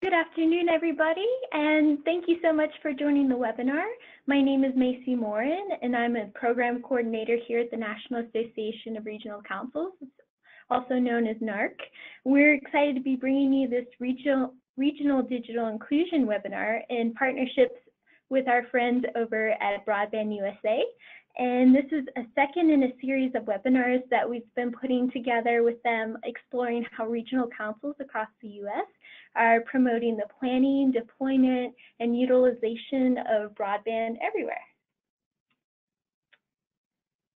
Good afternoon, everybody, and thank you so much for joining the webinar. My name is Macy Morin, and I'm a program coordinator here at the National Association of Regional Councils, also known as NARC. We're excited to be bringing you this regional digital inclusion webinar in partnerships with our friends over at BroadbandUSA. And this is a second in a series of webinars that we've been putting together with them, exploring how regional councils across the U.S. are promoting the planning, deployment, and utilization of broadband everywhere.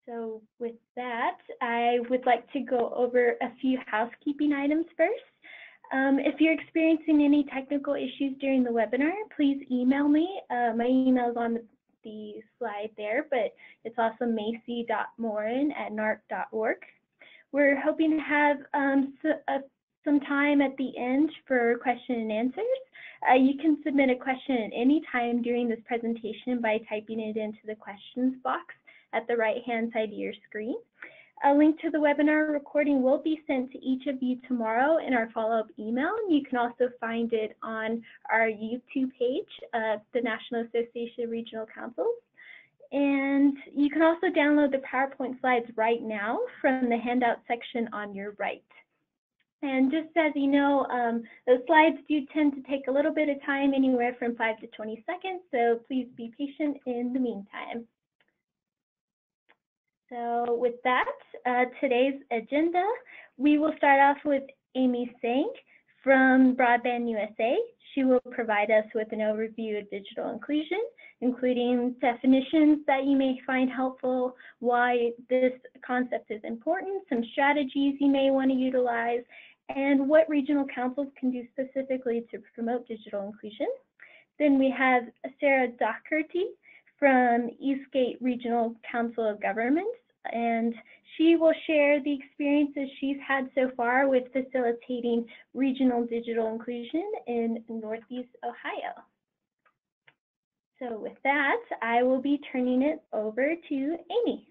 So with that, I would like to go over a few housekeeping items first. If you're experiencing any technical issues during the webinar, please email me. My email is on the slide there, but it's also macy.morin@narc.org. We're hoping to have some time at the end for question and answers. You can submit a question at any time during this presentation by typing it into the questions box at the right-hand side of your screen. A link to the webinar recording will be sent to each of you tomorrow in our follow-up email. You can also find it on our YouTube page of the National Association of Regional Councils. And you can also download the PowerPoint slides right now from the handout section on your right. And just as you know, those slides do tend to take a little bit of time, anywhere from 5 to 20 seconds, so please be patient in the meantime. So with that, today's agenda, we will start off with Amy Tseng from BroadbandUSA. She will provide us with an overview of digital inclusion, including definitions that you may find helpful, why this concept is important, some strategies you may want to utilize, and what regional councils can do specifically to promote digital inclusion. Then we have Sarah Doherty from Eastgate Regional Council of Governments, and she will share the experiences she's had so far with facilitating regional digital inclusion in Northeast Ohio. So with that, I will be turning it over to Amy.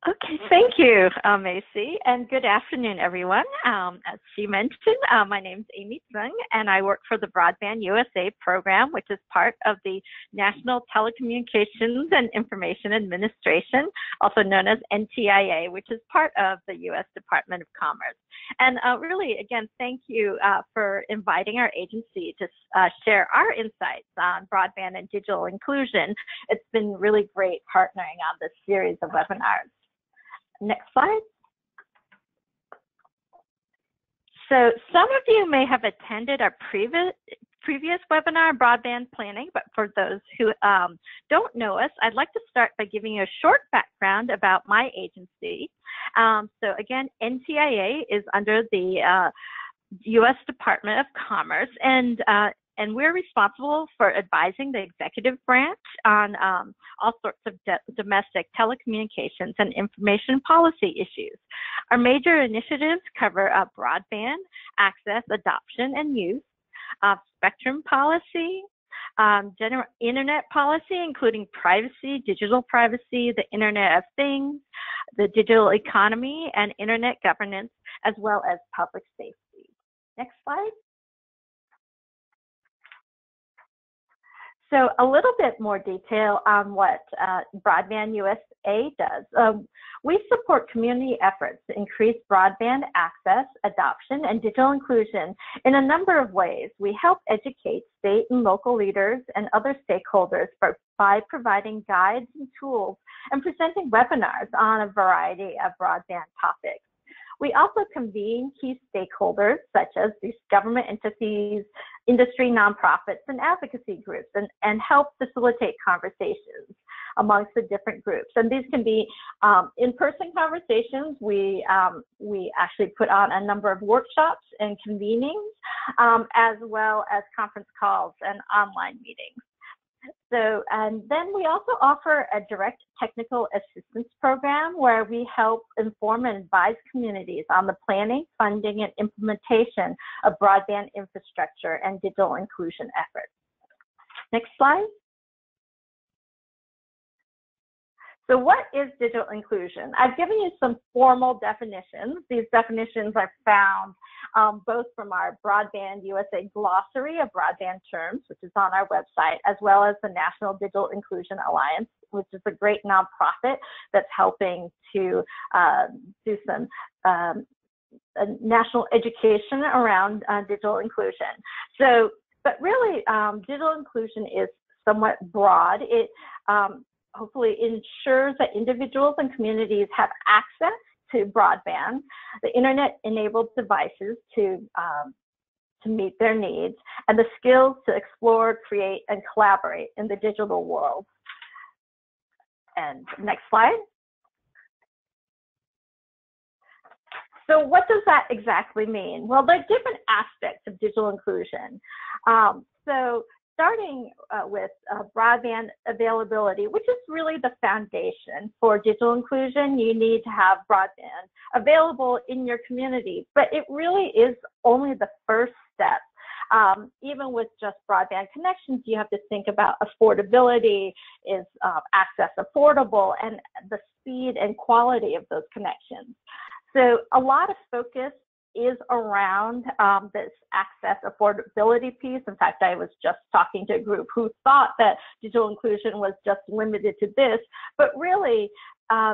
Okay, thank you, Macy, and good afternoon, everyone. As she mentioned, my name is Amy Tseng, and I work for the BroadbandUSA program, which is part of the National Telecommunications and Information Administration, also known as NTIA, which is part of the U.S. Department of Commerce. And really, again, thank you for inviting our agency to share our insights on broadband and digital inclusion. It's been really great partnering on this series of webinars. Next slide. So some of you may have attended our previous webinar, Broadband Planning, but for those who don't know us, I'd like to start by giving you a short background about my agency. So again, NTIA is under the U.S. Department of Commerce, and we're responsible for advising the executive branch on all sorts of domestic telecommunications and information policy issues. Our major initiatives cover broadband access, adoption, and use, spectrum policy, general internet policy, including privacy, digital privacy, the Internet of Things, the digital economy, and internet governance, as well as public safety. Next slide. So a little bit more detail on what BroadbandUSA does. We support community efforts to increase broadband access, adoption, and digital inclusion in a number of ways. We help educate state and local leaders and other stakeholders by providing guides and tools and presenting webinars on a variety of broadband topics. We also convene key stakeholders such as these government entities, industry, nonprofits, and advocacy groups, and help facilitate conversations amongst the different groups. And these can be in-person conversations. We actually put on a number of workshops and convenings, as well as conference calls and online meetings. So, and then we also offer a direct technical assistance program where we help inform and advise communities on the planning, funding, and implementation of broadband infrastructure and digital inclusion efforts. Next slide. So what is digital inclusion? I've given you some formal definitions. These definitions are found both from our Broadband USA glossary of broadband terms, which is on our website, as well as the National Digital Inclusion Alliance, which is a great nonprofit that's helping to do some national education around digital inclusion. So, but really, digital inclusion is somewhat broad. It hopefully ensures that individuals and communities have access to broadband, the internet-enabled devices to meet their needs, and the skills to explore, create, and collaborate in the digital world. And next slide. So what does that exactly mean? Well, there are different aspects of digital inclusion. So starting with broadband availability, which is really the foundation for digital inclusion. You need to have broadband available in your community, but it really is only the first step. Even with just broadband connections, you have to think about affordability. Is access affordable, and the speed and quality of those connections. So a lot of focus is around this access affordability piece. In fact, I was just talking to a group who thought that digital inclusion was just limited to this, but really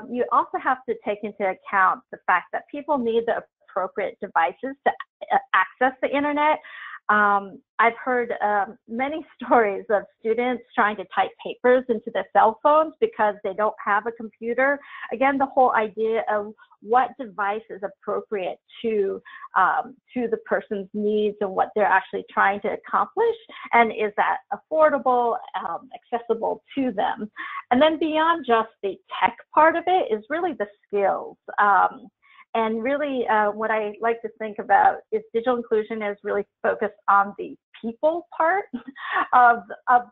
you also have to take into account the fact that people need the appropriate devices to access the internet. I've heard many stories of students trying to type papers into their cell phones because they don't have a computer. Again, the whole idea of what device is appropriate to the person's needs and what they're actually trying to accomplish, and is that affordable, accessible to them. And then beyond just the tech part of it is really the skills. And really what I like to think about is digital inclusion is really focused on the people part of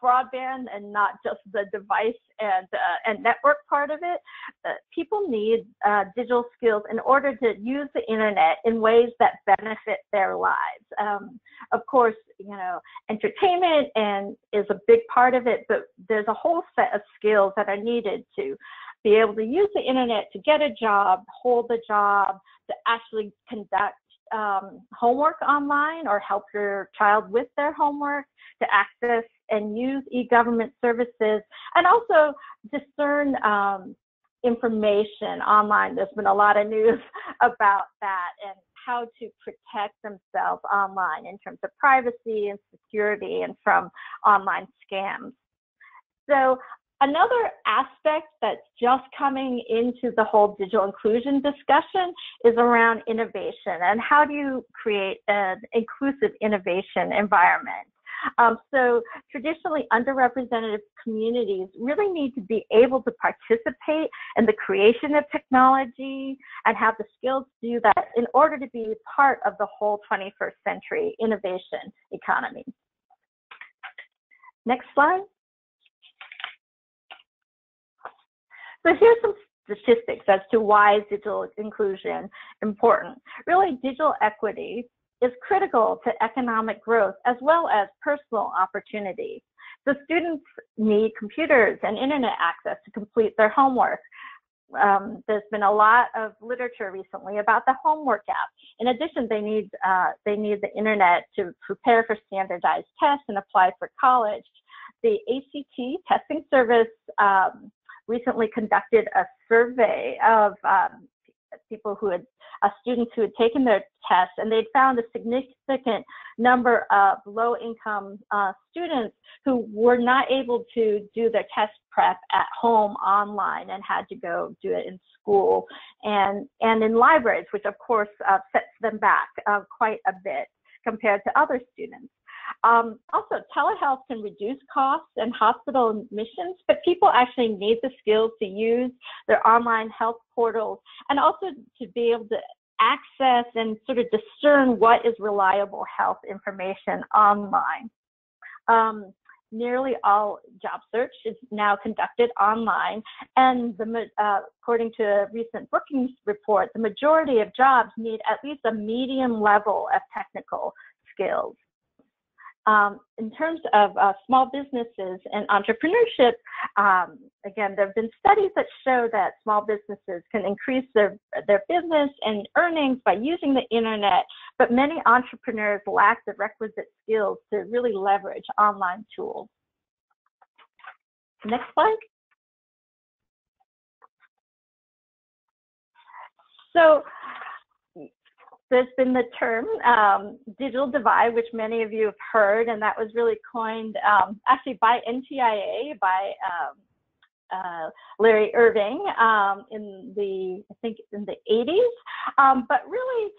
broadband and not just the device and network part of it. People need digital skills in order to use the internet in ways that benefit their lives. Of course, you know, entertainment is a big part of it, but there's a whole set of skills that are needed to be able to use the internet to get a job, hold the job, to actually conduct homework online or help your child with their homework, to access and use e-government services, and also discern information online. There's been a lot of news about that and how to protect themselves online in terms of privacy and security and from online scams. So another aspect that's just coming into the whole digital inclusion discussion is around innovation and how do you create an inclusive innovation environment. So traditionally underrepresented communities really need to be able to participate in the creation of technology and have the skills to do that in order to be part of the whole 21st century innovation economy. Next slide. So here's some statistics as to why is digital inclusion important. Really, digital equity is critical to economic growth as well as personal opportunity. So students need computers and internet access to complete their homework. There's been a lot of literature recently about the homework app. In addition, they need the internet to prepare for standardized tests and apply for college. The ACT testing service recently conducted a survey of people who had students who had taken their tests, and they'd found a significant number of low-income students who were not able to do their test prep at home online and had to go do it in school and in libraries, which of course sets them back quite a bit compared to other students. Also, telehealth can reduce costs and hospital admissions, but people actually need the skills to use their online health portals and also to be able to access and sort of discern what is reliable health information online. Nearly all job search is now conducted online, and according to a recent Brookings report, the majority of jobs need at least a medium level of technical skills. In terms of small businesses and entrepreneurship, again, there have been studies that show that small businesses can increase their business and earnings by using the internet, but many entrepreneurs lack the requisite skills to really leverage online tools. Next slide. So there's been the term digital divide, which many of you have heard, and that was really coined actually by NTIA, by Larry Irving in the, I think in the 80s. But really,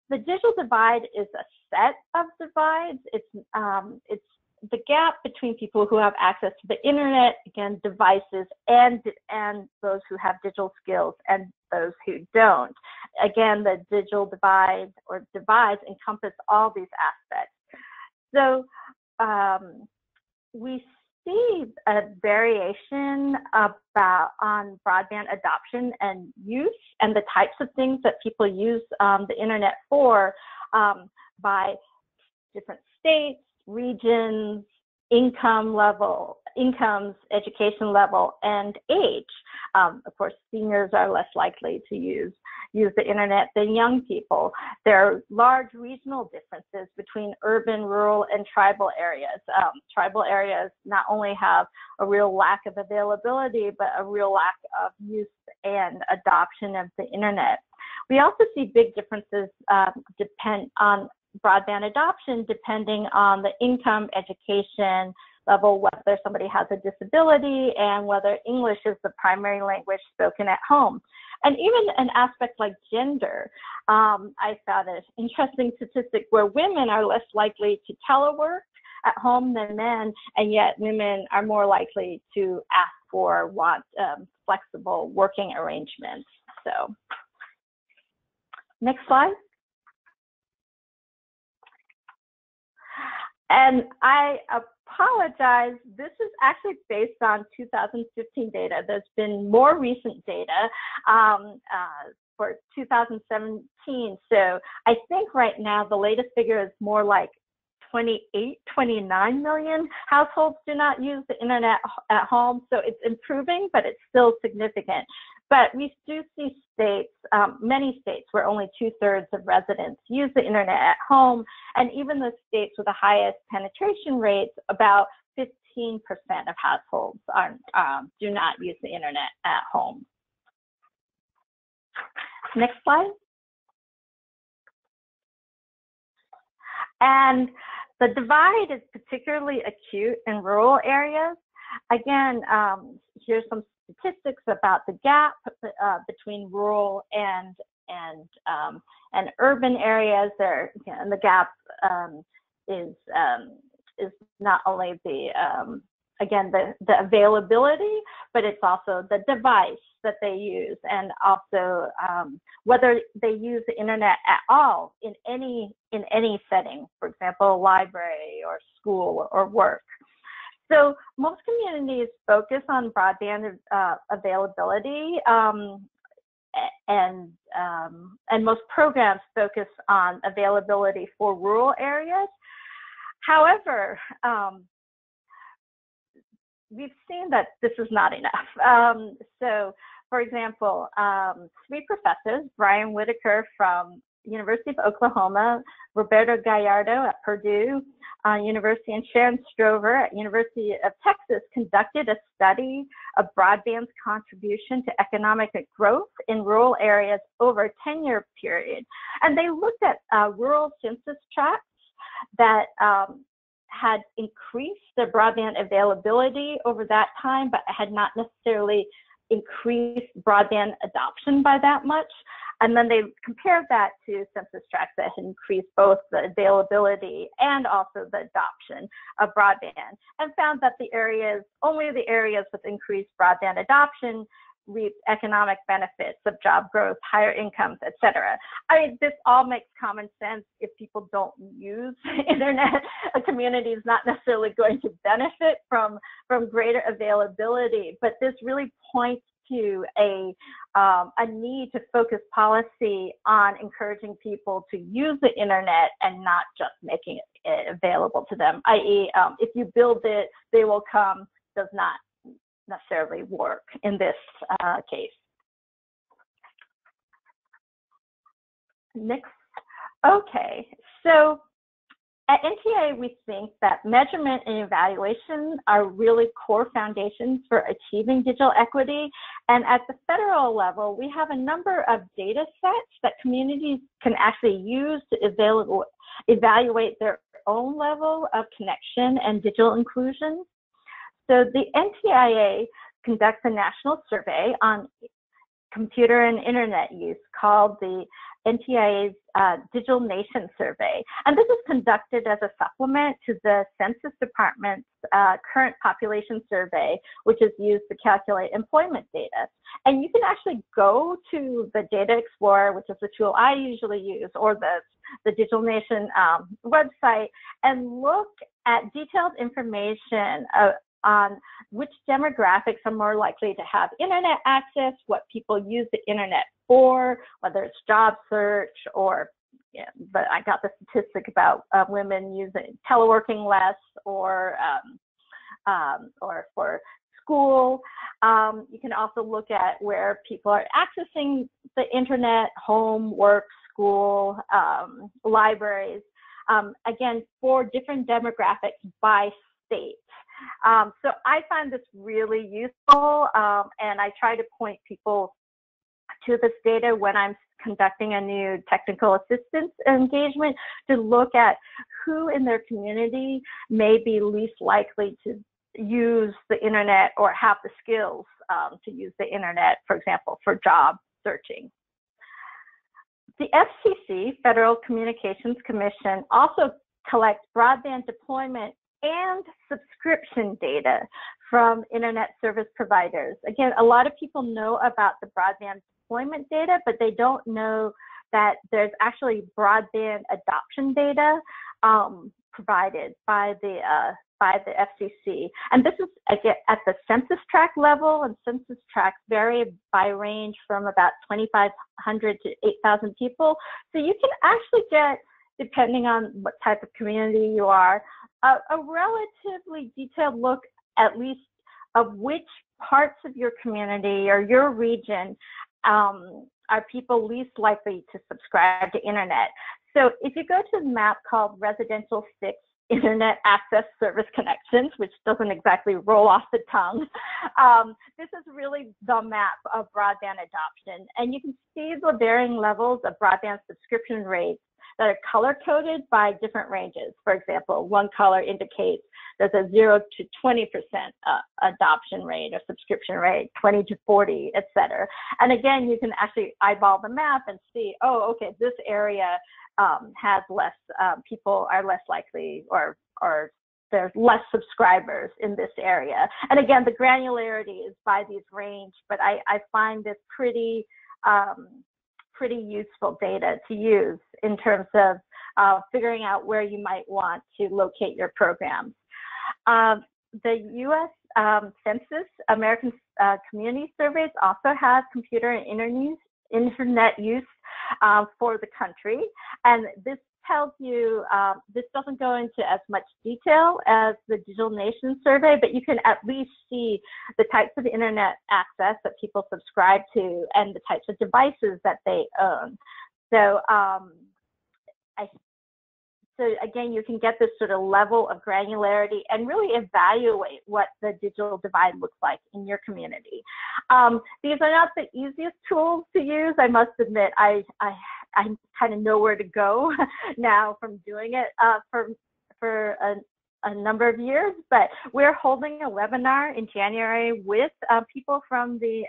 the digital divide is a set of divides. It's the gap between people who have access to the internet, again, devices, and those who have digital skills and those who don't. Again, the digital divide or divides encompass all these aspects. So we see a variation on broadband adoption and use and the types of things that people use the internet for by different states, regions, incomes, education level, and age. Of course, seniors are less likely to use the internet than young people. There are large regional differences between urban, rural, and tribal areas. Tribal areas not only have a real lack of availability, but a real lack of use and adoption of the internet. We also see big differences depend on broadband adoption depending on the income, education level, whether somebody has a disability, and whether English is the primary language spoken at home. And even an aspect like gender, I found an interesting statistic where women are less likely to telework at home than men, and yet women are more likely to ask for, want flexible working arrangements. So, next slide. And I apologize, this is actually based on 2015 data. There's been more recent data for 2017. So I think right now the latest figure is more like 29 million households do not use the internet at home. So it's improving, but it's still significant. But we do see states, many states, where only 2/3 of residents use the internet at home, and even the states with the highest penetration rates, about 15% of households do not use the internet at home. Next slide. And the divide is particularly acute in rural areas. Again, here's some statistics about the gap between rural and urban areas. There, and the gap is not only again the availability, but it's also the device that they use, and also whether they use the internet at all in any setting, for example, library or school or work. So most communities focus on broadband availability, and most programs focus on availability for rural areas. However, we've seen that this is not enough. So, for example, 3 professors, Brian Whitaker from University of Oklahoma, Roberto Gallardo at Purdue University, and Sharon Strover at University of Texas conducted a study of broadband's contribution to economic growth in rural areas over a 10-year period. And they looked at rural census tracts that had increased their broadband availability over that time, but had not necessarily increased broadband adoption by that much. And then they compared that to census tracts that had increased both the availability and also the adoption of broadband, and found that only the areas with increased broadband adoption reap economic benefits of job growth, higher incomes, etc. I mean, this all makes common sense. If people don't use internet, a community is not necessarily going to benefit from greater availability. But this really points to a need to focus policy on encouraging people to use the internet and not just making it available to them, i.e. If you build it, they will come, does not necessarily work in this case. Next. Okay, so at NTIA, we think that measurement and evaluation are really core foundations for achieving digital equity. And at the federal level, we have a number of data sets that communities can actually use to evaluate their own level of connection and digital inclusion. So the NTIA conducts a national survey on computer and internet use called the NTIA's Digital Nation Survey. And this is conducted as a supplement to the Census Department's current population survey, which is used to calculate employment data. And you can actually go to the Data Explorer, which is the tool I usually use, or the Digital Nation website, and look at detailed information on which demographics are more likely to have internet access, what people use the internet for, whether it's job search or, yeah, but I got the statistic about women using teleworking less or for school. You can also look at where people are accessing the internet, home, work, school, libraries, again, for different demographics by state. So I find this really useful, and I try to point people to this data when I'm conducting a new technical assistance engagement to look at who in their community may be least likely to use the internet or have the skills to use the internet, for example, for job searching. The FCC, Federal Communications Commission, also collects broadband deployment and subscription data from internet service providers. Again, a lot of people know about the broadband deployment data, but they don't know that there's actually broadband adoption data provided by the FCC. And this is, again, at the census tract level, and census tracts vary by range from about 2,500 to 8,000 people. So you can actually get, depending on what type of community you are, a relatively detailed look, at least, of which parts of your community or your region are people least likely to subscribe to internet. So if you go to the map called Residential 6 Internet Access Service Connections, which doesn't exactly roll off the tongue, this is really the map of broadband adoption. And you can see the varying levels of broadband subscription rates that are color-coded by different ranges. For example, one color indicates there's a 0 to 20% adoption rate or subscription rate, 20 to 40, et cetera. And again, you can actually eyeball the map and see, oh, okay, this area has less, people are less likely, or there's less subscribers in this area. And again, the granularity is by these range, but I find this pretty useful data to use in terms of figuring out where you might want to locate your programs. The U.S. Census American Community Surveys also have computer and internet use for the country, and this tells you, this doesn't go into as much detail as the Digital Nation Survey, but you can at least see the types of internet access that people subscribe to and the types of devices that they own. So, so again, you can get this sort of level of granularity and really evaluate what the digital divide looks like in your community. These are not the easiest tools to use. I must admit, I kind of know where to go now from doing it for a number of years, but we're holding a webinar in January with people from the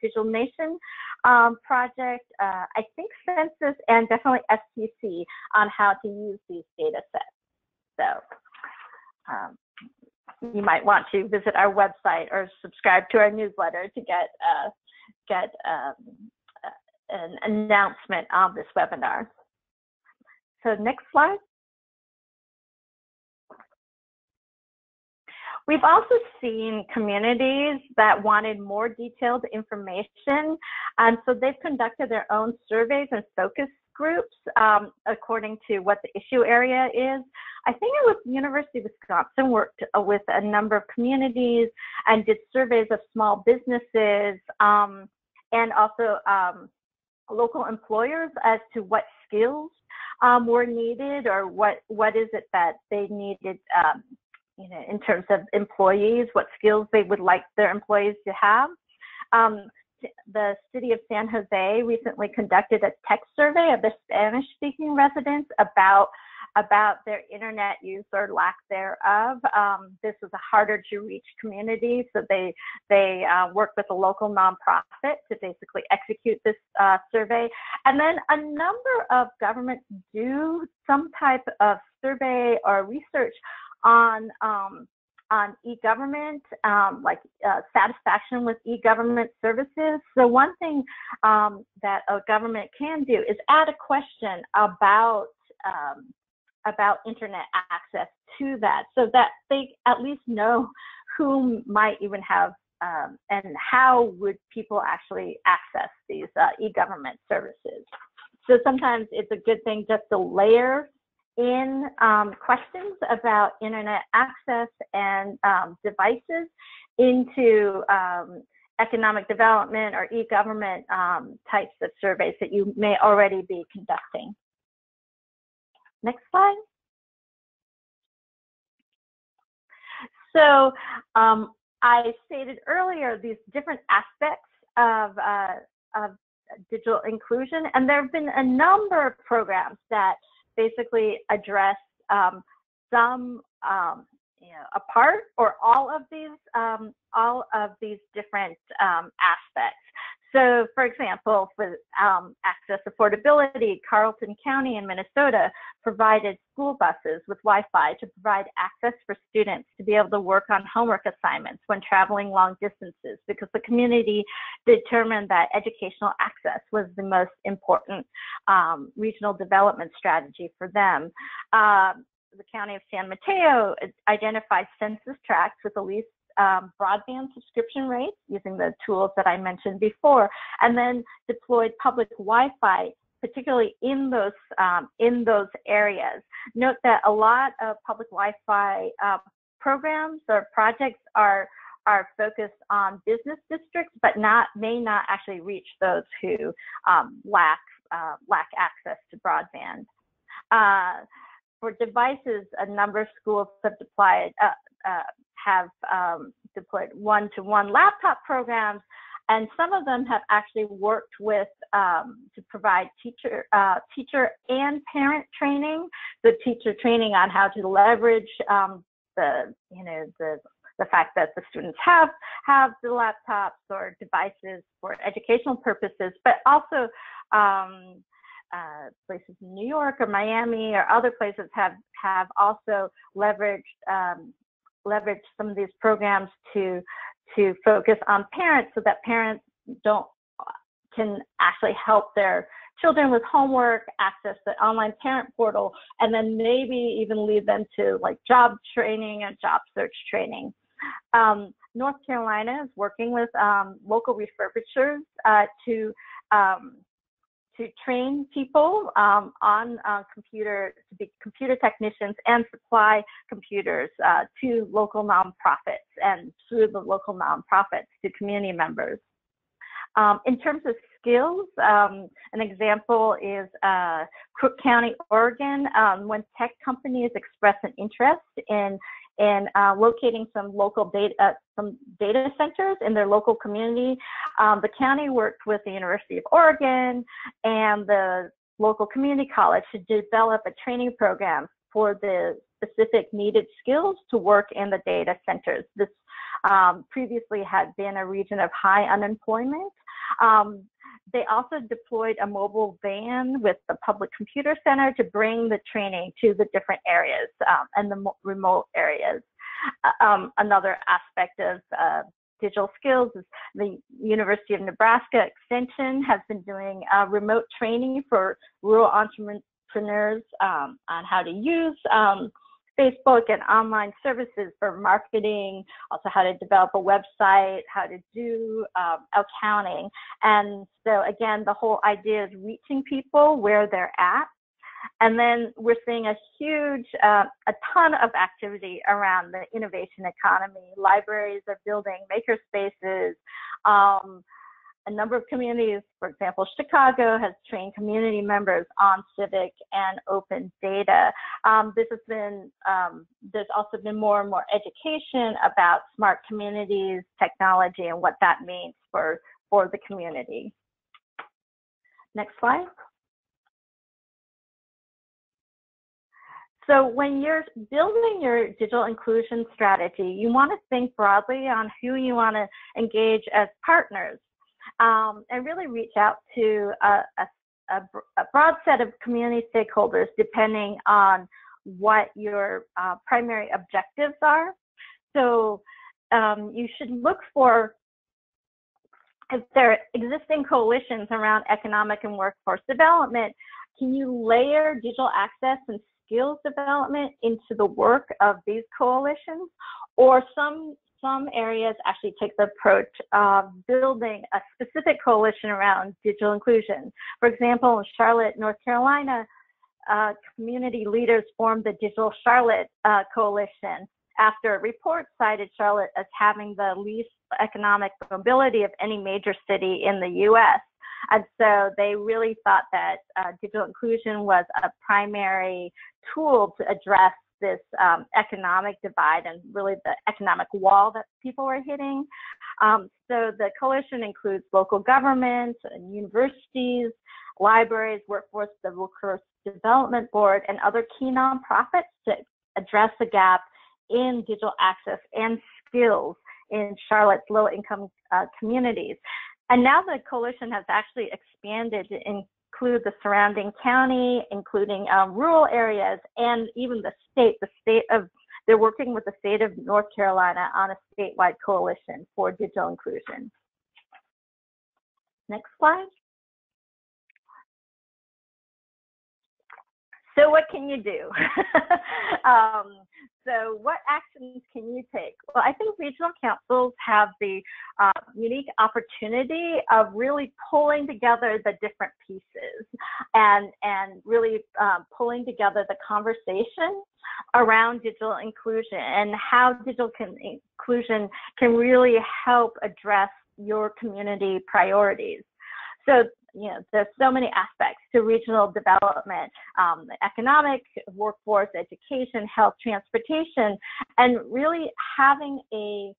Digital Nation project, I think Census, and definitely FTC on how to use these data sets. So you might want to visit our website or subscribe to our newsletter to get an announcement on this webinar. So next slide. We've also seen communities that wanted more detailed information, and so they've conducted their own surveys and focus groups according to what the issue area is. I think it was University of Wisconsin worked with a number of communities and did surveys of small businesses and also local employers as to what skills were needed, or what is it that they needed, you know, in terms of employees, what skills they would like their employees to have. The city of San Jose recently conducted a tech survey of the Spanish-speaking residents about their internet use or lack thereof. This was a harder to reach community, so they worked with a local nonprofit to basically execute this survey. And then a number of governments do some type of survey or research on e-government, like satisfaction with e-government services. So one thing that a government can do is add a question about internet access to that, so that they at least know who might even have and how would people actually access these e-government services. So sometimes it's a good thing just to layer in questions about internet access and devices into economic development or e-government types of surveys that you may already be conducting. Next slide. So I stated earlier these different aspects of digital inclusion, and there have been a number of programs that basically address some, you know, a part or all of these different aspects. So, for example, for access affordability, Carleton County in Minnesota provided school buses with Wi-Fi to provide access for students to be able to work on homework assignments when traveling long distances, because the community determined that educational access was the most important regional development strategy for them. The County of San Mateo identified census tracts with the least broadband subscription rates using the tools that I mentioned before, and then deployed public Wi-Fi, particularly in those areas. Note that a lot of public Wi-Fi programs or projects are focused on business districts, but may not actually reach those who lack access to broadband. For devices, a number of schools have deployed one-to-one laptop programs, and some of them have actually worked with to provide teacher and parent training, the teacher training on how to leverage the fact that the students have the laptops or devices for educational purposes, but also places in New York or Miami or other places have also leveraged some of these programs to focus on parents, so that parents can actually help their children with homework, access the online parent portal, and then maybe even lead them to like job training and job search training. North Carolina is working with local refurbishers to train people on to be computer technicians and supply computers to local nonprofits and through the local nonprofits to community members. In terms of skills, an example is Crook County, Oregon, when tech companies express an interest in locating some local data centers in their local community. The county worked with the University of Oregon and the local community college to develop a training program for the specific needed skills to work in the data centers. This previously had been a region of high unemployment. They also deployed a mobile van with the public computer center to bring the training to the different areas and the remote areas. Another aspect of digital skills is the University of Nebraska Extension has been doing remote training for rural entrepreneurs on how to use Facebook and online services for marketing, also how to develop a website, how to do accounting. And so again, the whole idea is reaching people where they're at. And then we're seeing a huge, a ton of activity around the innovation economy. Libraries are building maker spaces. A number of communities, for example, Chicago has trained community members on civic and open data. There's also been more and more education about smart communities, technology, and what that means for the community. Next slide. So when you're building your digital inclusion strategy, you want to think broadly on who you want to engage as partners, and really reach out to a broad set of community stakeholders depending on what your primary objectives are. So you should look for, if there are existing coalitions around economic and workforce development, can you layer digital access and skills development into the work of these coalitions? Or some areas actually take the approach of building a specific coalition around digital inclusion. For example, in Charlotte, North Carolina, community leaders formed the Digital Charlotte Coalition after a report cited Charlotte as having the least economic mobility of any major city in the US. And so they really thought that digital inclusion was a primary tool to address this economic divide and really the economic wall that people were hitting. So the coalition includes local governments and universities, libraries, workforce development board, and other key nonprofits to address the gap in digital access and skills in Charlotte's low-income communities. And now the coalition has actually expanded to include the surrounding county, including rural areas, and even the state. They're working with the state of North Carolina on a statewide coalition for digital inclusion. Next slide. So what can you do? So what actions can you take? Well, I think regional councils have the unique opportunity of really pulling together the different pieces and really pulling together the conversation around digital inclusion and how digital inclusion can really help address your community priorities. So, you know, there's so many aspects to regional development, economic, workforce, education, health, transportation, and really having a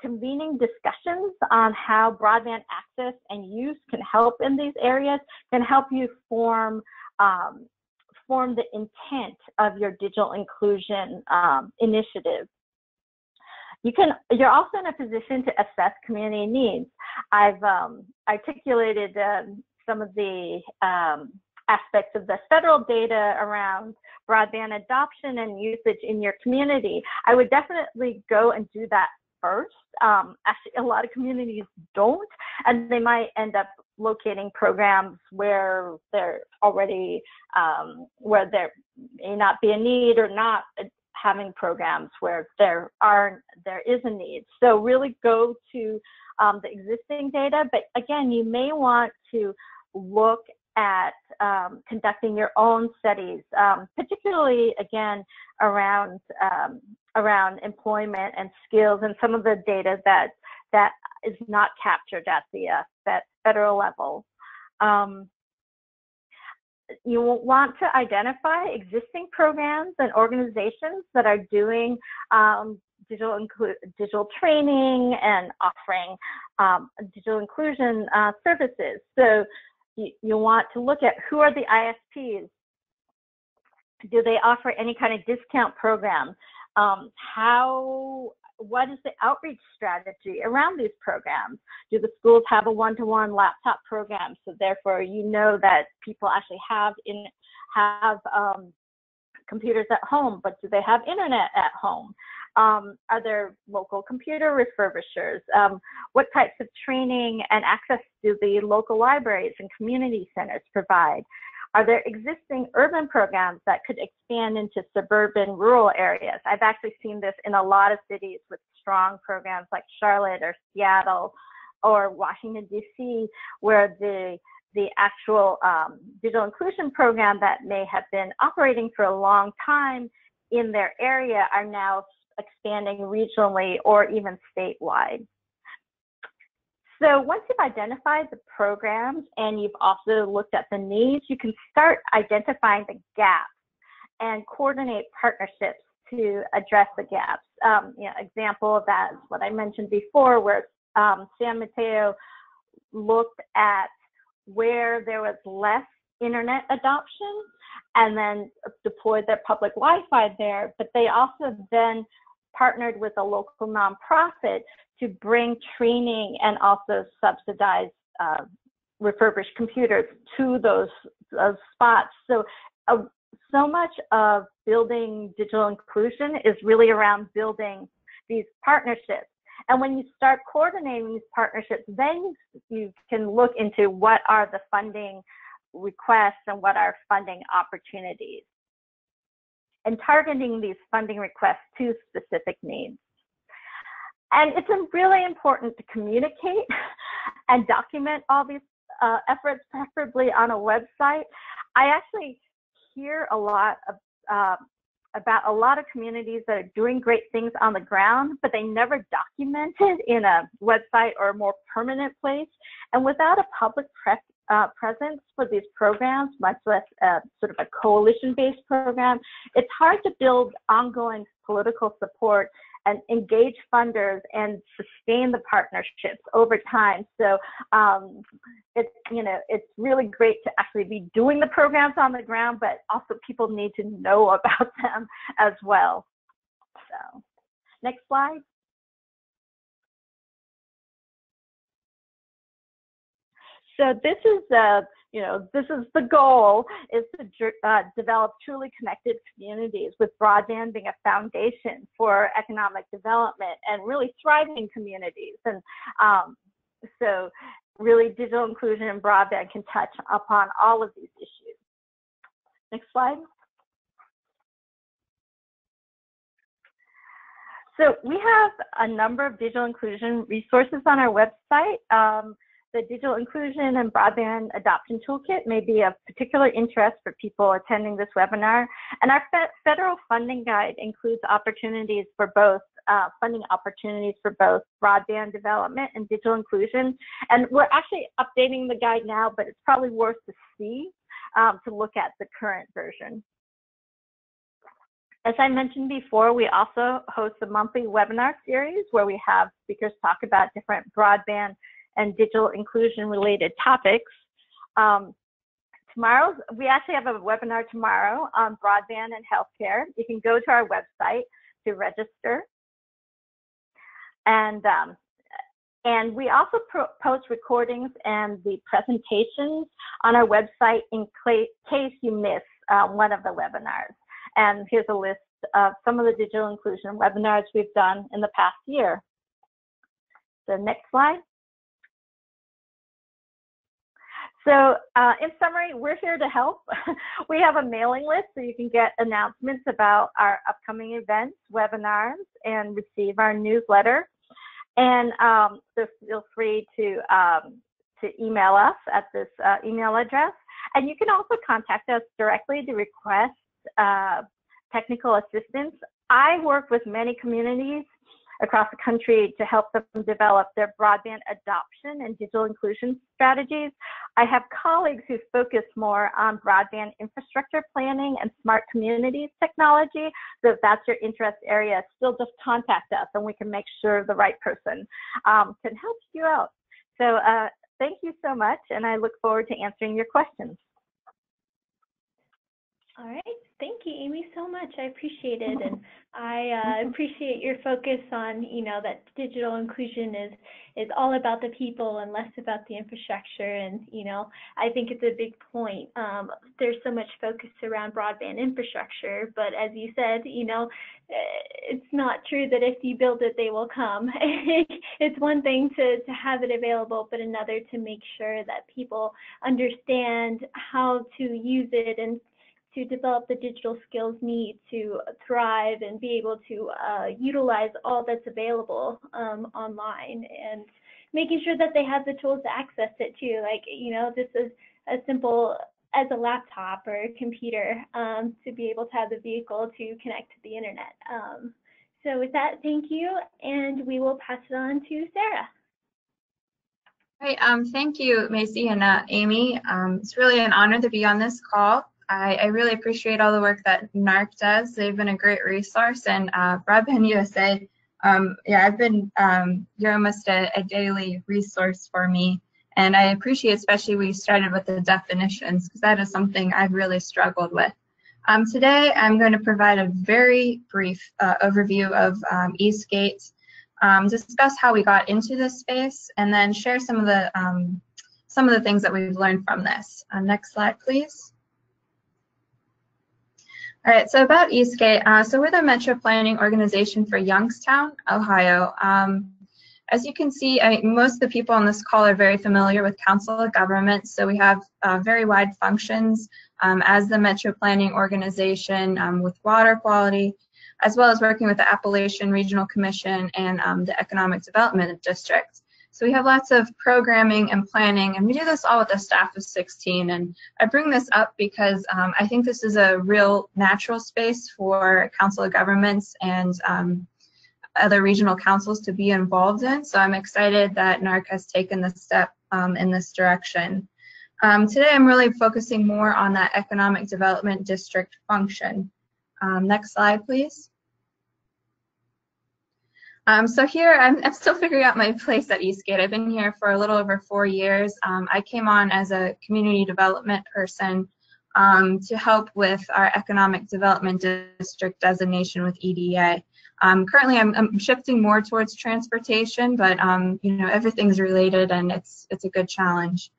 convening discussions on how broadband access and use can help in these areas can help you form the intent of your digital inclusion initiative. You're also in a position to assess community needs. I've articulated some of the aspects of the federal data around broadband adoption and usage in your community. I would definitely go and do that first. Actually, a lot of communities don't, and they might end up locating programs where they're already, where there may not be a need, or not having programs where there is a need. So really go to the existing data, but again, you may want to look at conducting your own studies, particularly again around employment and skills and some of the data that is not captured at the federal level. You want to identify existing programs and organizations that are doing digital training and offering digital inclusion services. So you want to look at who are the ISPs. Do they offer any kind of discount program? What is the outreach strategy around these programs? Do the schools have a one-to-one laptop program? So therefore, you know that people actually have computers at home, but do they have internet at home? Are there local computer refurbishers? What types of training and access do the local libraries and community centers provide? Are there existing urban programs that could expand into suburban rural areas? I've actually seen this in a lot of cities with strong programs like Charlotte or Seattle or Washington, D.C., where the actual digital inclusion program that may have been operating for a long time in their area are now expanding regionally or even statewide. So once you've identified the programs and you've also looked at the needs, you can start identifying the gaps and coordinate partnerships to address the gaps. Example of that is what I mentioned before, where San Mateo looked at where there was less internet adoption and then deployed their public Wi-Fi there, but they also then partnered with a local nonprofit to bring training and also subsidize refurbished computers to those spots. So so much of building digital inclusion is really around building these partnerships. And when you start coordinating these partnerships, then you can look into what are the funding requests and what are funding opportunities, and targeting these funding requests to specific needs. And it's really important to communicate and document all these efforts, preferably on a website. I actually hear a lot about a lot of communities that are doing great things on the ground, but they never document it in a website or a more permanent place. And without a public presence for these programs, much less sort of a coalition-based program, it's hard to build ongoing political support and engage funders and sustain the partnerships over time. So it's really great to actually be doing the programs on the ground, but also people need to know about them as well. So next slide. So this is the goal, is to develop truly connected communities, with broadband being a foundation for economic development and really thriving communities. And so really digital inclusion and broadband can touch upon all of these issues. Next slide. So we have a number of digital inclusion resources on our website. The Digital Inclusion and Broadband Adoption Toolkit may be of particular interest for people attending this webinar. And our federal funding guide includes opportunities for both, funding opportunities for both broadband development and digital inclusion. And we're actually updating the guide now, but it's probably worth to see, to look at the current version. As I mentioned before, we also host a monthly webinar series where we have speakers talk about different broadband and digital inclusion related topics. We actually have a webinar tomorrow on broadband and healthcare. You can go to our website to register. And we also post recordings and the presentations on our website in case you miss one of the webinars. And here's a list of some of the digital inclusion webinars we've done in the past year. So next slide. So in summary, we're here to help. We have a mailing list so you can get announcements about our upcoming events, webinars, and receive our newsletter. And so feel free to email us at this email address. And you can also contact us directly to request technical assistance. I work with many communities across the country to help them develop their broadband adoption and digital inclusion strategies. I have colleagues who focus more on broadband infrastructure planning and smart communities technology. So if that's your interest area, still just contact us and we can make sure the right person can help you out. So thank you so much, and I look forward to answering your questions. All right, thank you, Amy, so so much. I appreciate it, and I appreciate your focus on, that digital inclusion is all about the people and less about the infrastructure. And, I think it's a big point. There's so much focus around broadband infrastructure, but as you said, it's not true that if you build it, they will come. It's one thing to have it available, but another to make sure that people understand how to use it and to develop the digital skills needed to thrive and be able to utilize all that's available online, and making sure that they have the tools to access it too. Like, this is as simple as a laptop or a computer, to be able to have the vehicle to connect to the internet. So with that, thank you, and we will pass it on to Sarah. Great, thank you, Macy and Amy. It's really an honor to be on this call. I really appreciate all the work that NARC does. They've been a great resource, and BroadbandUSA, yeah, I've been, you're almost a daily resource for me. And I appreciate especially we started with the definitions, because that is something I've really struggled with. Today, I'm going to provide a very brief overview of Eastgate, discuss how we got into this space, and then share some of the things that we've learned from this. Next slide, please. All right, so about Eastgate, so we're the Metro Planning Organization for Youngstown, Ohio. As you can see, most of the people on this call are very familiar with Council of Government, so we have very wide functions as the Metro Planning Organization with water quality, as well as working with the Appalachian Regional Commission and the Economic Development District. So we have lots of programming and planning, and we do this all with a staff of 16. And I bring this up because I think this is a real natural space for Council of Governments and other regional councils to be involved in. So I'm excited that NARC has taken the step in this direction. Today I'm really focusing more on that Economic Development District function. Next slide, please. So here, I'm still figuring out my place at Eastgate. I've been here for a little over 4 years. I came on as a community development person to help with our Economic Development District designation with EDA. Currently, I'm shifting more towards transportation, but everything's related, and it's a good challenge.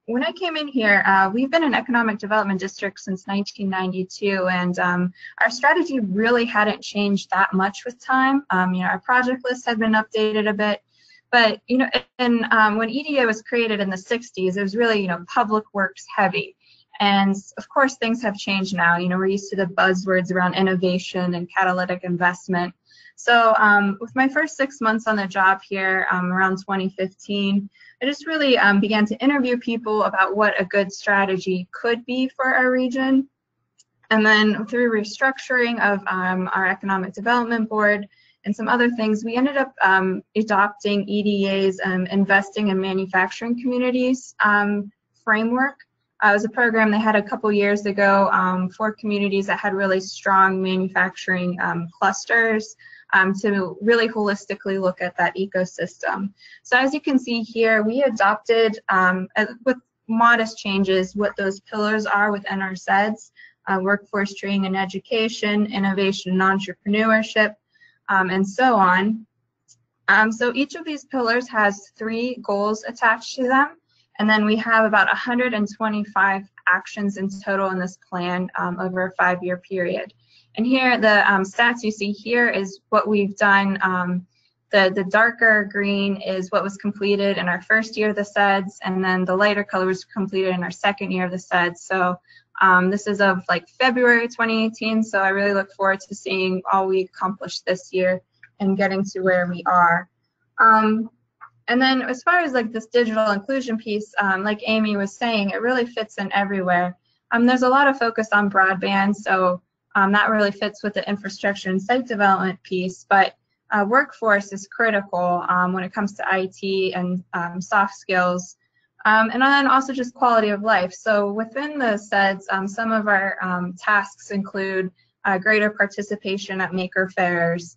When I came in here, we've been an economic development district since 1992, and our strategy really hadn't changed that much with time. Our project list had been updated a bit, but when EDA was created in the 60s, it was really public works heavy. And of course, things have changed now. We're used to the buzzwords around innovation and catalytic investment. So with my first 6 months on the job here, around 2015, I just really began to interview people about what a good strategy could be for our region. And then through restructuring of our Economic Development Board and some other things, we ended up adopting EDA's Investing in Manufacturing Communities framework. It was a program they had a couple years ago for communities that had really strong manufacturing clusters, to really holistically look at that ecosystem. So as you can see here, we adopted, with modest changes, what those pillars are within our SEDS, workforce training and education, innovation and entrepreneurship, and so on. So each of these pillars has 3 goals attached to them, and then we have about 125 actions in total in this plan over a 5-year period. And here, the stats you see here is what we've done. The darker green is what was completed in our first year of the SEDS, and then the lighter color was completed in our second year of the SEDS. So this is of like February 2018, so I really look forward to seeing all we accomplished this year and getting to where we are. And then as far as like this digital inclusion piece, like Amy was saying, it really fits in everywhere. There's a lot of focus on broadband, so that really fits with the infrastructure and site development piece, but workforce is critical when it comes to IT and soft skills, and then also just quality of life. So within the SEDS, some of our tasks include greater participation at maker fairs,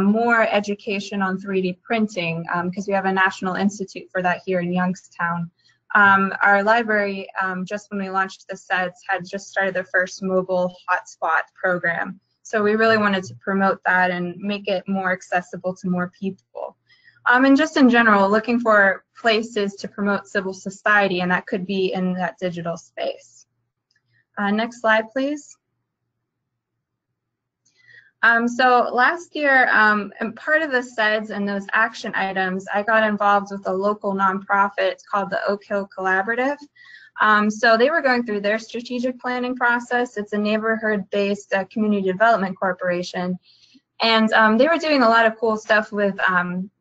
more education on 3D printing, because we have a national institute for that here in Youngstown, our library, just when we launched the SEDS, had just started their first mobile hotspot program. So we really wanted to promote that and make it more accessible to more people. And just in general, looking for places to promote civil society, and that could be in that digital space. Next slide, please. So last year, and part of the SEDS and those action items, I got involved with a local nonprofit called the Oak Hill Collaborative. So they were going through their strategic planning process. It's a neighborhood-based community development corporation. And they were doing a lot of cool stuff with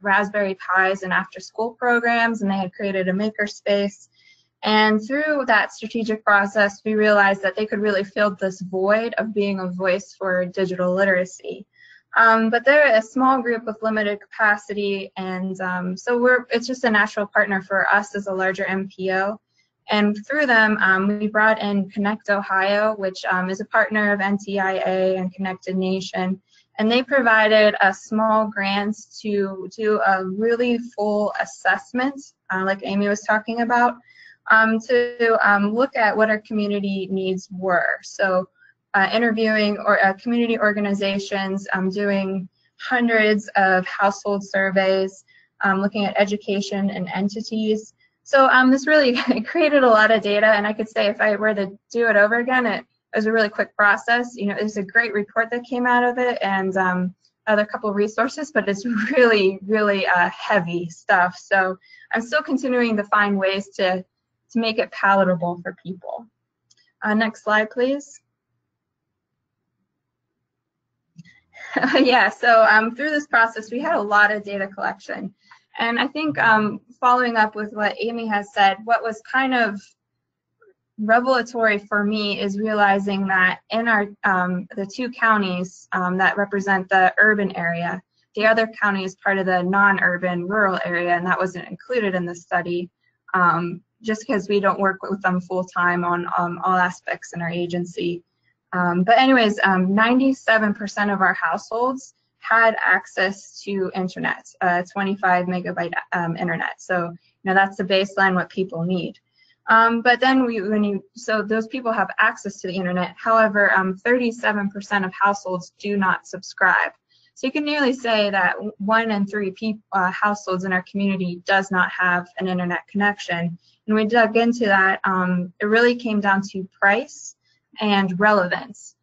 Raspberry Pis and after-school programs, and they had created a makerspace. And through that strategic process, we realized that they could really fill this void of being a voice for digital literacy. But they're a small group with limited capacity, and so it's just a natural partner for us as a larger MPO. And through them, we brought in Connect Ohio, which is a partner of NTIA and Connected Nation. And they provided a small grant to do a really full assessment, like Amy was talking about, to look at what our community needs were. So interviewing community organizations, doing hundreds of household surveys, looking at education and entities. So this really created a lot of data, and I could say if I were to do it over again, it was a really quick process. You know, it was a great report that came out of it, and other couple of resources, but it's really, really heavy stuff. So I'm still continuing to find ways to make it palatable for people. Next slide, please. Yeah, so through this process, we had a lot of data collection. And I think following up with what Amy has said, what was kind of revelatory for me is realizing that in our the two counties that represent the urban area, the other county is part of the non-urban rural area, and that wasn't included in the study, just because we don't work with them full-time on all aspects in our agency. But anyways, 97% of our households had access to internet, 25 megabyte internet. So, you know, that's the baseline what people need. But then so those people have access to the internet. However, 37% of households do not subscribe. So you can nearly say that 1 in 3 households in our community does not have an internet connection. And we dug into that. It really came down to price and relevance.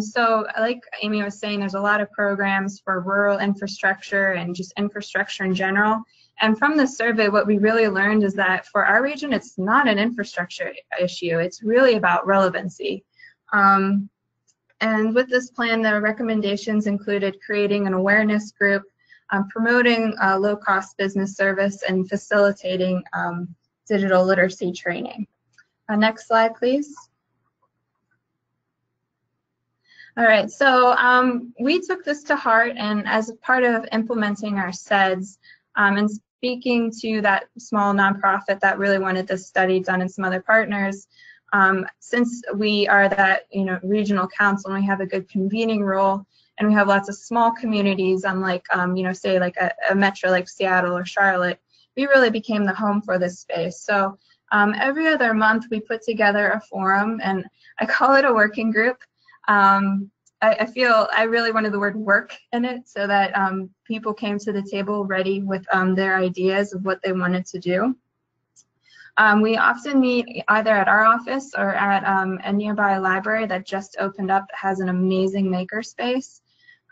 So like Amy was saying, there's a lot of programs for rural infrastructure and just infrastructure in general. And from the survey, what we really learned is that for our region, it's not an infrastructure issue. It's really about relevancy. And with this plan, the recommendations included creating an awareness group, promoting low-cost business service, and facilitating digital literacy training. Next slide, please. All right, so we took this to heart, and as part of implementing our SEDS, and speaking to that small nonprofit that really wanted this study done and some other partners, since we are that regional council and we have a good convening role, and we have lots of small communities, unlike say like a metro like Seattle or Charlotte, we really became the home for this space. So every other month we put together a forum, and I call it a working group. I feel I really wanted the word work in it, so that people came to the table ready with their ideas of what they wanted to do. We often meet either at our office or at a nearby library that just opened up that has an amazing makerspace.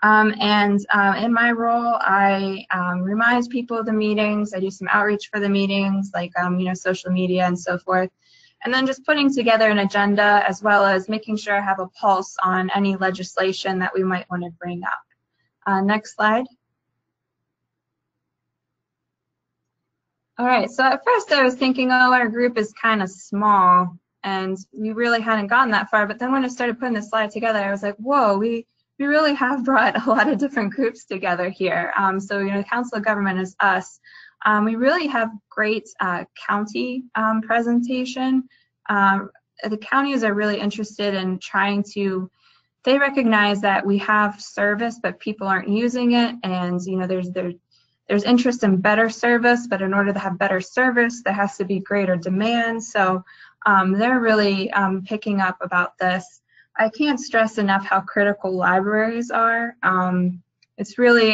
And in my role, I remind people of the meetings. I do some outreach for the meetings, like social media and so forth. And then just putting together an agenda, as well as making sure I have a pulse on any legislation that we might want to bring up. Next slide. All right, so at first I was thinking, oh, our group is kind of small, and we really hadn't gotten that far. But then when I started putting this slide together, I was like, whoa, we really have brought a lot of different groups together here. So, the Council of Government is us. We really have great county presentation. The counties are really interested in trying to, they recognize that we have service, but people aren't using it, and there's interest in better service, but in order to have better service, there has to be greater demand. So they're really picking up about this. I can't stress enough how critical libraries are. It's really,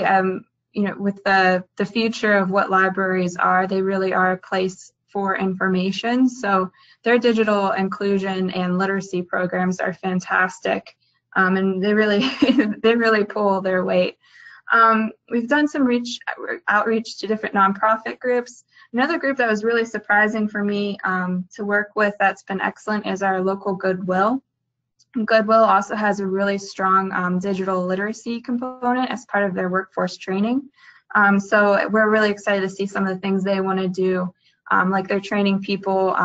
you know, with the future of what libraries are, they really are a place for information. So their digital inclusion and literacy programs are fantastic, and they really they really pull their weight. We've done some outreach to different nonprofit groups. Another group that was really surprising for me to work with that's been excellent is our local Goodwill. Goodwill also has a really strong digital literacy component as part of their workforce training. So we're really excited to see some of the things they want to do, like they're training people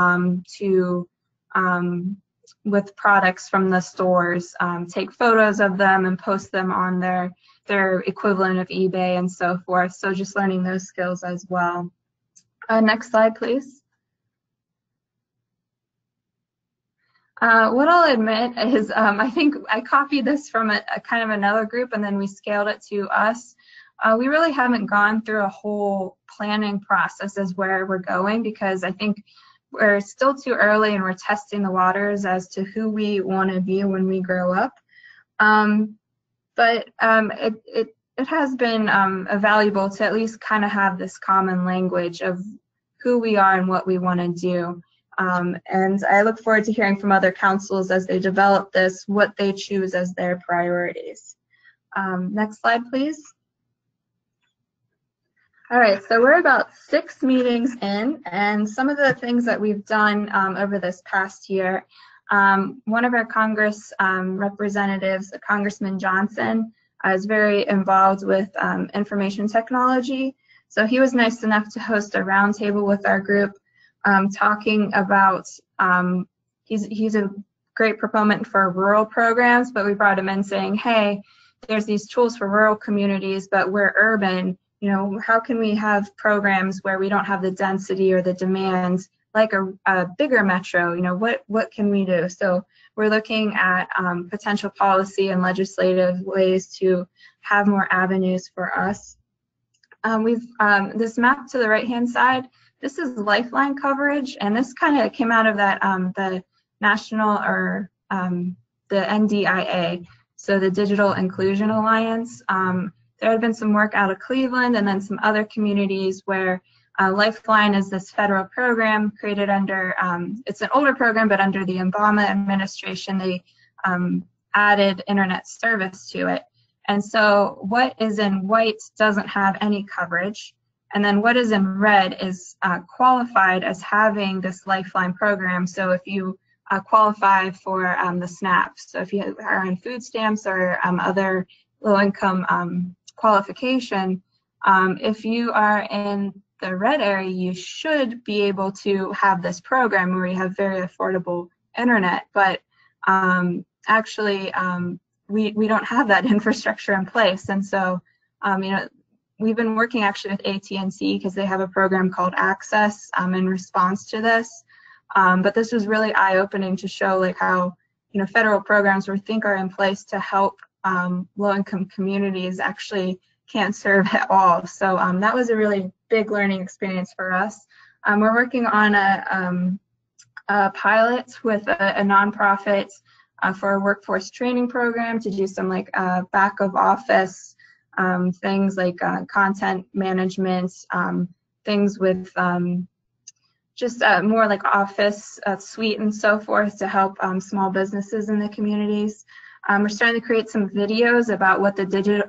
with products from the stores, take photos of them and post them on their equivalent of eBay and so forth. So just learning those skills as well. Next slide, please. What I'll admit is I think I copied this from a kind of another group and then we scaled it to us. We really haven't gone through a whole planning process as where we're going, because I think we're still too early and we're testing the waters as to who we want to be when we grow up. But it has been valuable to at least kind of have this common language of who we are and what we want to do. And I look forward to hearing from other councils as they develop this, what they choose as their priorities. Next slide, please. All right, so we're about 6 meetings in, and some of the things that we've done over this past year, one of our Congress representatives, Congressman Johnson, is very involved with information technology. So he was nice enough to host a roundtable with our group talking about, he's a great proponent for rural programs, but we brought him in saying, hey, there's these tools for rural communities, but we're urban. You know, how can we have programs where we don't have the density or the demand like a bigger metro? You know, what can we do? So we're looking at potential policy and legislative ways to have more avenues for us. This map to the right-hand side, this is Lifeline coverage, and this kind of came out of that the national or the NTIA, so the Digital Inclusion Alliance. There had been some work out of Cleveland and then some other communities where Lifeline is this federal program created under, it's an older program, but under the Obama administration, they added internet service to it. And so what is in white doesn't have any coverage. And then what is in red is qualified as having this Lifeline program. So if you qualify for the SNAP, so if you are on food stamps or other low-income qualification, if you are in the red area, you should be able to have this program where you have very affordable internet. But actually, we don't have that infrastructure in place. And so, you know, we've been working actually with AT&T because they have a program called Access in response to this. But this was really eye-opening to show like how, you know, federal programs we think are in place to help low-income communities actually can't serve at all. So that was a really big learning experience for us. We're working on a pilot with a nonprofit for a workforce training program to do some like back of office things like content management, things with just more like office suite and so forth to help small businesses in the communities. We're starting to create some videos about what the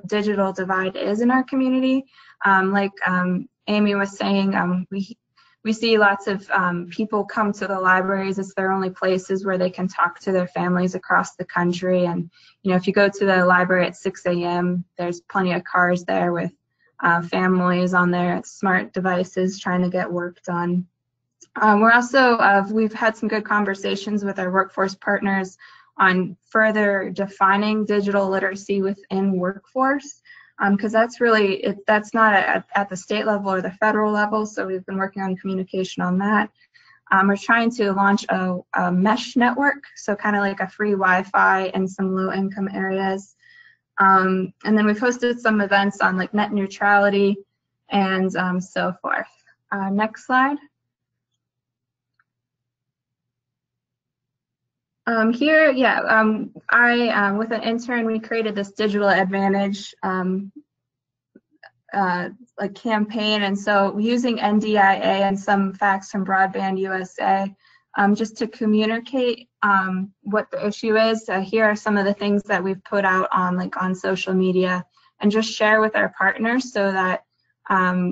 digital divide is in our community. Like Amy was saying, we see lots of people come to the libraries. It's their only places where they can talk to their families across the country. And, you know, if you go to the library at 6 a.m., there's plenty of cars there with families on their smart devices trying to get work done. We're also, we've had some good conversations with our workforce partners on further defining digital literacy within workforce, because that's really, that's not at the state level or the federal level, so we've been working on communication on that. We're trying to launch a mesh network, so kind of like a free Wi-Fi in some low-income areas. And then we've hosted some events on like net neutrality and so forth. Next slide. Here, yeah, with an intern, we created this digital advantage like campaign, and so using NDIA and some facts from BroadbandUSA just to communicate what the issue is. Here are some of the things that we've put out on social media, and just share with our partners so that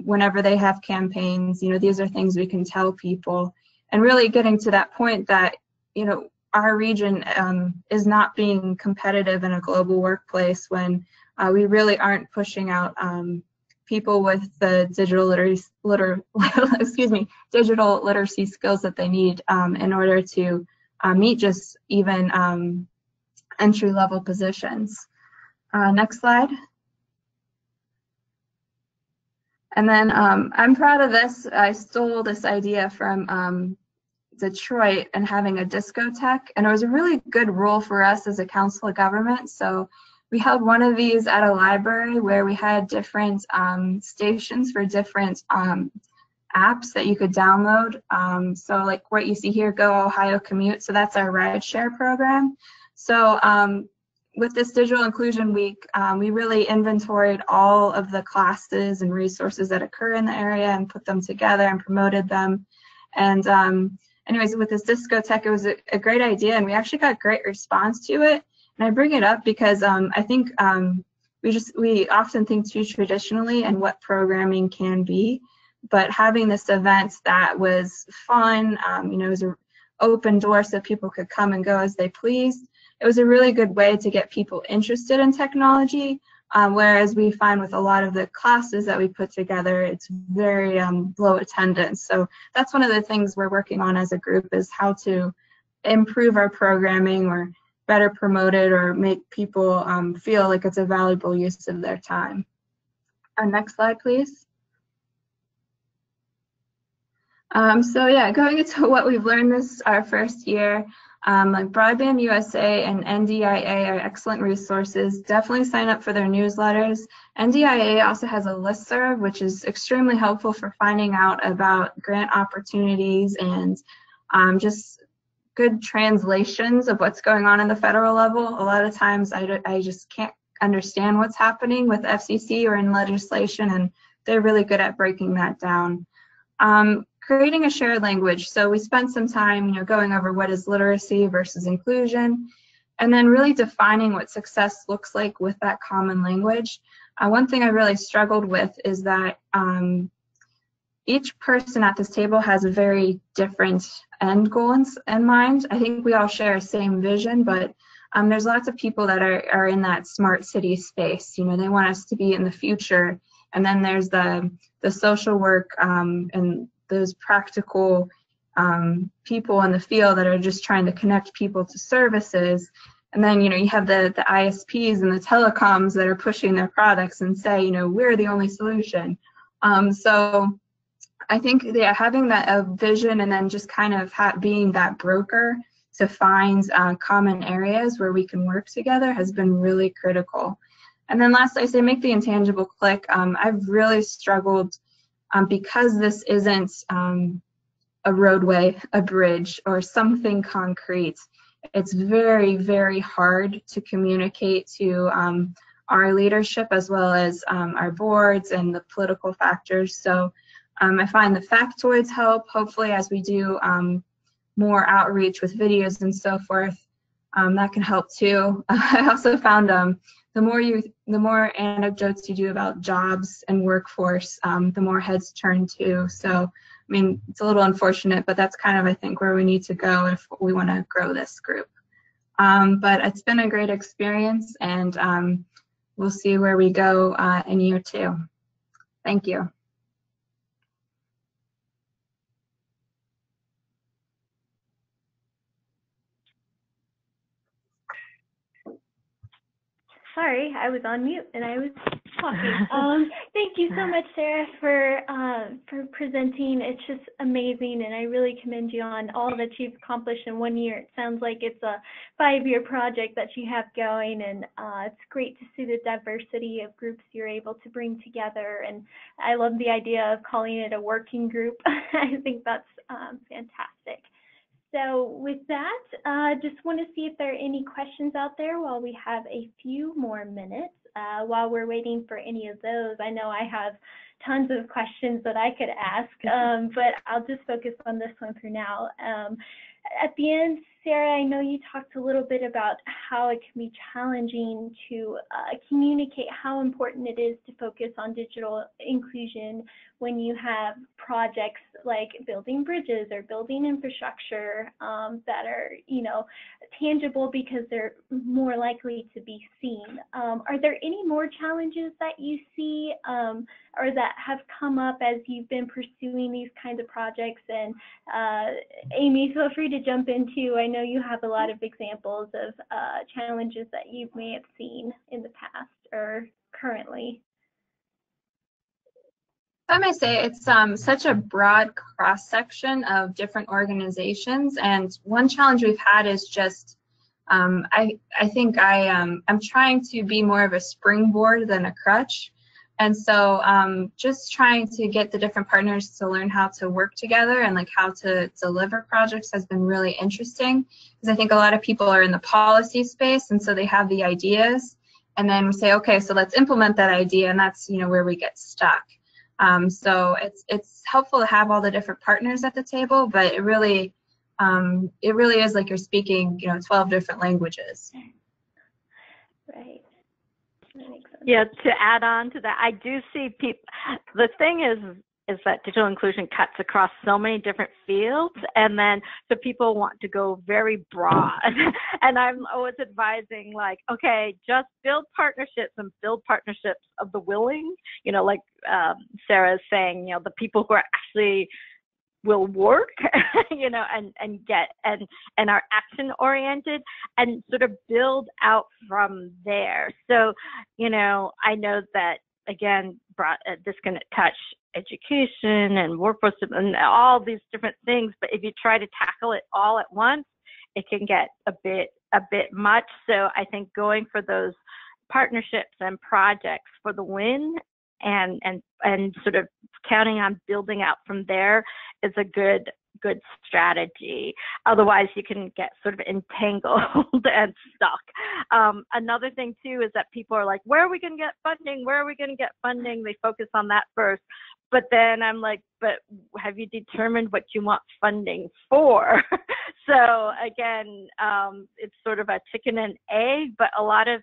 whenever they have campaigns, these are things we can tell people, and really getting to that point that our region is not being competitive in a global workplace when we really aren't pushing out people with the digital literacy skills that they need in order to meet just even entry-level positions. Next slide. And then I'm proud of this. I stole this idea from Detroit and having a discotheque, and it was a really good role for us as a council of government. So we held one of these at a library where we had different stations for different apps that you could download. So like what you see here, Go Ohio Commute, so that's our rideshare program. So with this Digital Inclusion Week, we really inventoried all of the classes and resources that occur in the area and put them together and promoted them. And anyways, with this discotheque, it was a great idea, and we actually got great response to it. And I bring it up because I think we often think too traditionally and what programming can be, but having this event that was fun, it was an open door so people could come and go as they pleased. It was a really good way to get people interested in technology, whereas we find with a lot of the classes that we put together, it's very low attendance. So that's one of the things we're working on as a group, is how to improve our programming or better promote it or make people feel like it's a valuable use of their time. Next slide, please. So yeah, going into what we've learned this our first year, like BroadbandUSA and NDIA are excellent resources. Definitely sign up for their newsletters. NDIA also has a listserv, which is extremely helpful for finding out about grant opportunities and just good translations of what's going on in the federal level. A lot of times I just can't understand what's happening with FCC or in legislation, and they're really good at breaking that down. Creating a shared language. So we spent some time, going over what is literacy versus inclusion, and then really defining what success looks like with that common language. One thing I really struggled with is that each person at this table has a very different end goal in mind. I think we all share a same vision, but there's lots of people that are in that smart city space. They want us to be in the future, and then there's the social work and those practical people in the field that are just trying to connect people to services. And then, you have the ISPs and the telecoms that are pushing their products and say, we're the only solution. So I think having that vision and then just kind of being that broker to find common areas where we can work together has been really critical. And then last, I say make the intangible click. I've really struggled because this isn't a roadway, a bridge, or something concrete. It's very, very hard to communicate to our leadership as well as our boards and the political factors. So I find the factoids help. Hopefully, as we do more outreach with videos and so forth, that can help too. I also found the more anecdotes you do about jobs and workforce, the more heads turn to. So, I mean, it's a little unfortunate, but that's kind of, I think, where we need to go if we want to grow this group. But it's been a great experience, and we'll see where we go in year 2. Thank you. Sorry, I was on mute and I was Awesome. Thank you so much, Sarah, for presenting. It's just amazing, and I really commend you on all that you've accomplished in 1 year. It sounds like it's a 5-year project that you have going, and it's great to see the diversity of groups you're able to bring together. And I love the idea of calling it a working group. I think that's fantastic. So with that, just want to see if there are any questions out there while we have a few more minutes. While we're waiting for any of those, I know I have tons of questions that I could ask, but I'll just focus on this one for now. At the end, Sarah, I know you talked a little bit about how it can be challenging to communicate how important it is to focus on digital inclusion when you have projects like building bridges or building infrastructure that are, tangible because they're more likely to be seen. Are there any more challenges that you see or that have come up as you've been pursuing these kinds of projects? And Amy, feel free to jump in too. I know you have a lot of examples of challenges that you may have seen in the past or currently. I may say it's such a broad cross-section of different organizations, and one challenge we've had is just I think I'm trying to be more of a springboard than a crutch, and so just trying to get the different partners to learn how to work together and like how to deliver projects has been really interesting, because I think a lot of people are in the policy space, and so they have the ideas, and then we say, okay, so let's implement that idea, and that's where we get stuck. So it's helpful to have all the different partners at the table, but it really is like you're speaking 12 different languages. Right. That makes sense. Yeah, to add on to that, I do see people. The thing is that digital inclusion cuts across so many different fields, and then so people want to go very broad. And I'm always advising, like, okay, just build partnerships and build partnerships of the willing, like Sarah is saying, the people who are actually will work, and get and are action oriented, and sort of build out from there. So, I know that again, this can touch education and workforce and all these different things, but if you try to tackle it all at once, it can get a bit much. So I think going for those partnerships and projects for the win and sort of counting on building out from there is a good strategy. Otherwise you can get sort of entangled and stuck. Another thing too is that people are like, where are we going to get funding? Where are we going to get funding? They focus on that first. But then I'm like, but have you determined what you want funding for? So again, it's sort of a chicken and egg, but a lot of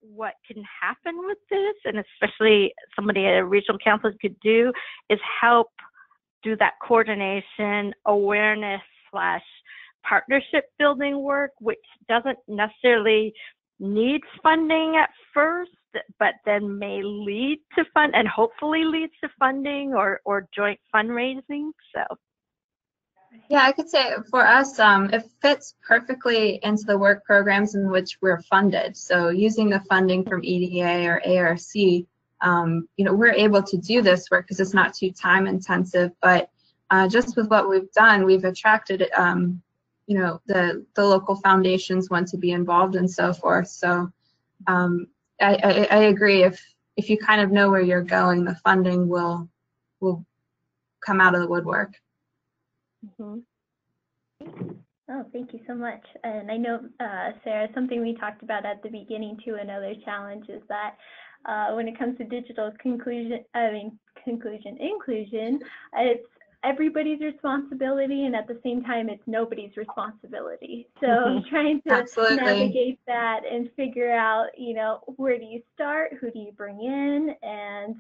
what can happen with this, and especially somebody at a regional council could do, is help do that coordination, awareness / partnership building work, which doesn't necessarily need funding at first, but then may lead to and hopefully leads to funding or joint fundraising. So yeah, I could say for us, it fits perfectly into the work programs in which we're funded. So using the funding from EDA or ARC, we're able to do this work because it's not too time intensive, but just with what we've done, we've attracted the local foundations want to be involved and so forth. So I agree, if you kind of know where you're going, the funding will come out of the woodwork. Mm-hmm. Oh, thank you so much. And I know, Sarah, something we talked about at the beginning too, another challenge is that when it comes to digital inclusion, it's everybody's responsibility, and at the same time, it's nobody's responsibility. So trying to Absolutely. navigate that and figure out, where do you start, who do you bring in, and,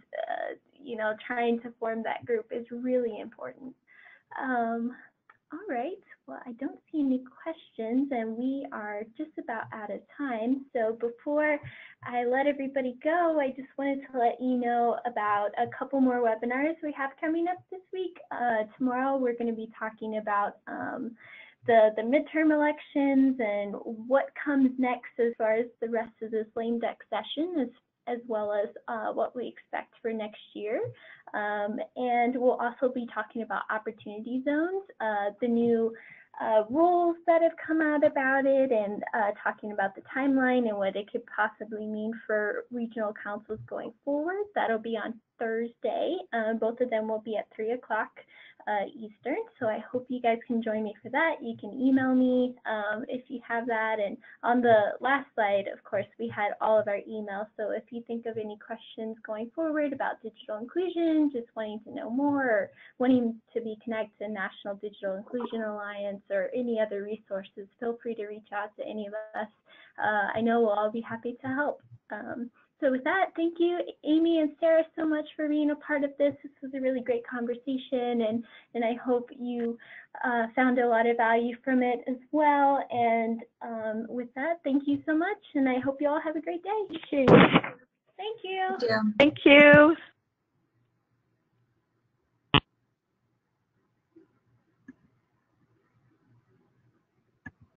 trying to form that group is really important. All right, well, I don't see any questions, and we are just about out of time. So before I let everybody go, I just wanted to let you know about a couple more webinars we have coming up this week. Tomorrow, we're going to be talking about the midterm elections and what comes next as far as the rest of this lame duck session, as as well as what we expect for next year. And we'll also be talking about opportunity zones, the new rules that have come out about it, and talking about the timeline and what it could possibly mean for regional councils going forward. That'll be on Thursday. Both of them will be at 3 o'clock Eastern, so I hope you guys can join me for that. You can email me if you have that, and on the last slide, of course, we had all of our emails, so if you think of any questions going forward about digital inclusion, just wanting to know more, or wanting to be connected to National Digital Inclusion Alliance or any other resources, feel free to reach out to any of us. I know we'll all be happy to help. So with that, thank you, Amy and Sarah, so much for being a part of this. This was a really great conversation, and I hope you found a lot of value from it as well. And with that, thank you so much, and I hope you all have a great day. Thank you. Thank you. Thank you.